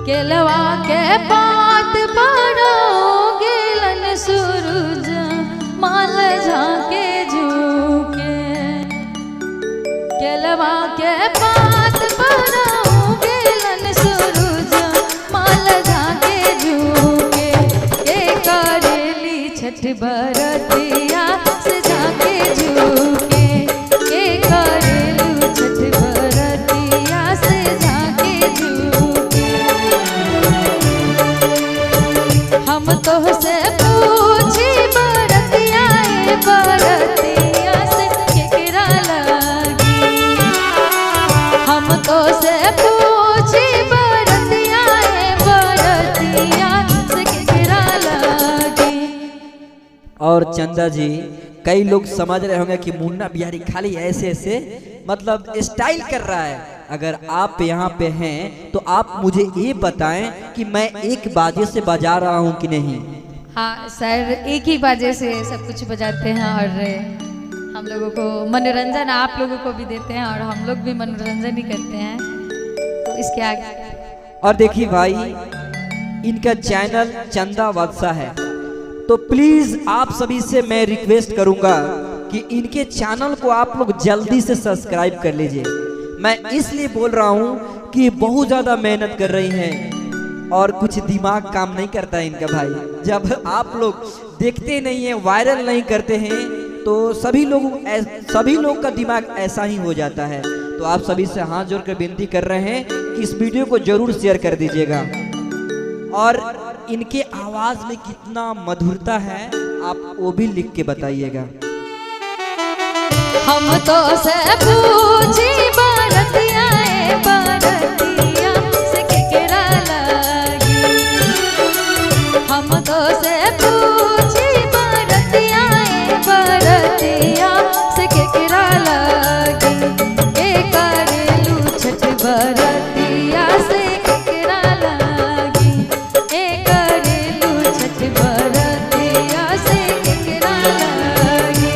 केलवा के पात पड़ोगे लन सूरज माल झाके झुके। केलवा के पात पड़ोगे लन सूरज माल झाके झुके। के करेली छठ बरतिया से झाके झुके। के करेलू छठ बरतिया से झाके झुके। हम तो से पूछी बरतिया बरतिया से केकरा लगी। हम तो से पूछी बरतिया बरतिया से केकरा लगी। और चंदा जी, कई लोग समझ रहे होंगे कि मुन्ना बिहारी खाली ऐसे ऐसे मतलब स्टाइल कर रहा है। अगर आप यहाँ पे हैं तो आप मुझे ये बताएं कि मैं एक बाजे से बजा रहा हूँ कि नहीं। हाँ सर, एक ही बाजे से सब कुछ बजाते हैं और हम लोगों को मनोरंजन आप लोगों को भी देते हैं और हम लोग भी मनोरंजन ही करते हैं। तो इसके आगे और देखिए भाई, इनका चैनल चंदा बादशाह है, तो प्लीज आप सभी से मैं रिक्वेस्ट करूंगा कि इनके चैनल को आप लोग जल्दी से सब्सक्राइब कर लीजिए। मैं इसलिए बोल रहा हूं कि बहुत ज्यादा मेहनत कर रही हैं और कुछ दिमाग काम नहीं करता है इनका भाई। जब आप लोग देखते नहीं हैं, वायरल नहीं करते हैं, तो सभी लोग का दिमाग ऐसा ही हो जाता है। तो आप सभी से हाथ जोड़कर विनती कर रहे हैं कि इस वीडियो को जरूर शेयर कर दीजिएगा। और इनके आवाज में कितना मधुरता है आप वो भी लिख के बताइएगा। हम तो से पूछी बरतिया बरतिया से केकरा लगी। हम तो से पूछी बरतिया बरतिया से केकरा लगी। के करेलू छठ बरतिया से केकरा लगी। के करेलू छठ बरतिया से केकरा लगी।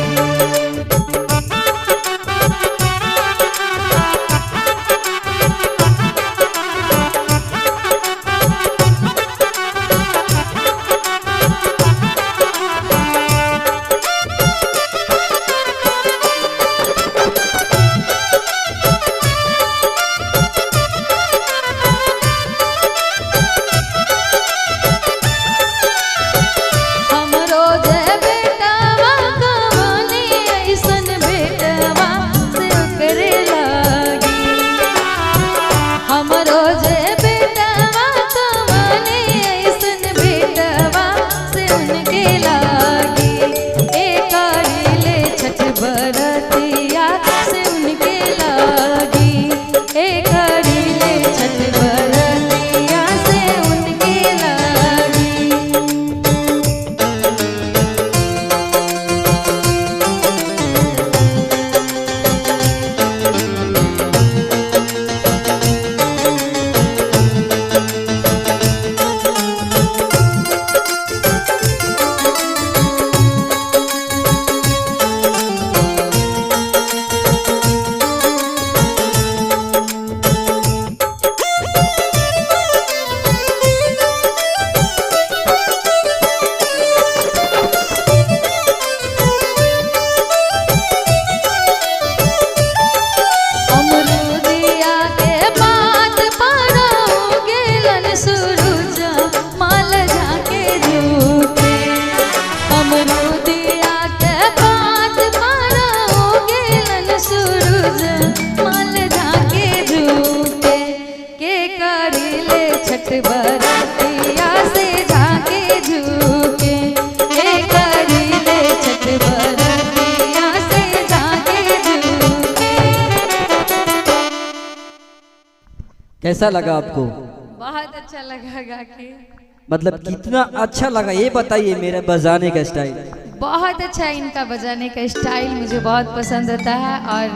कैसा लगा आपको? बहुत अच्छा लगा गा के। मतलब कितना अच्छा लगा ये बताइए। मेरा बजाने का स्टाइल बहुत अच्छा, इनका बजाने का स्टाइल मुझे बहुत पसंद आता है। और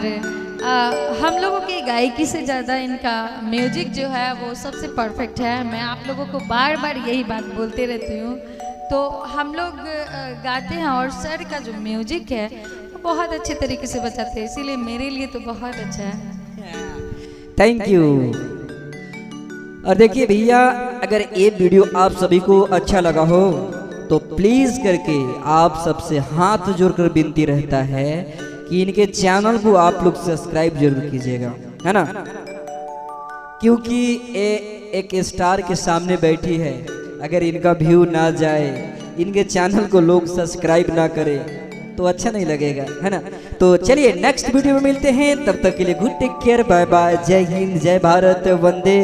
हम लोगों की गायकी से ज़्यादा इनका म्यूजिक जो है वो सबसे परफेक्ट है। मैं आप लोगों को बार बार यही बात बोलते रहती हूँ। तो हम लोग गाते हैं और सर का जो म्यूजिक है वो बहुत अच्छे तरीके से बजाते हैं, इसीलिए मेरे लिए तो बहुत अच्छा है। Thank you. और देखिए भैया, अगर ये वीडियो आप सभी को अच्छा लगा हो तो प्लीज़ करके आप सबसे हाथ जोड़कर विनती रहता है कि इनके चैनल को आप लोग सब्सक्राइब जरूर कीजिएगा, है ना। क्योंकि ये एक स्टार के सामने बैठी है, अगर इनका व्यू ना जाए, इनके चैनल को लोग सब्सक्राइब ना करें तो अच्छा नहीं लगेगा, है ना। तो चलिए नेक्स्ट वीडियो में मिलते हैं, तब तक के लिए good take care, bye bye, Jai Hind, जय भारत, वंदे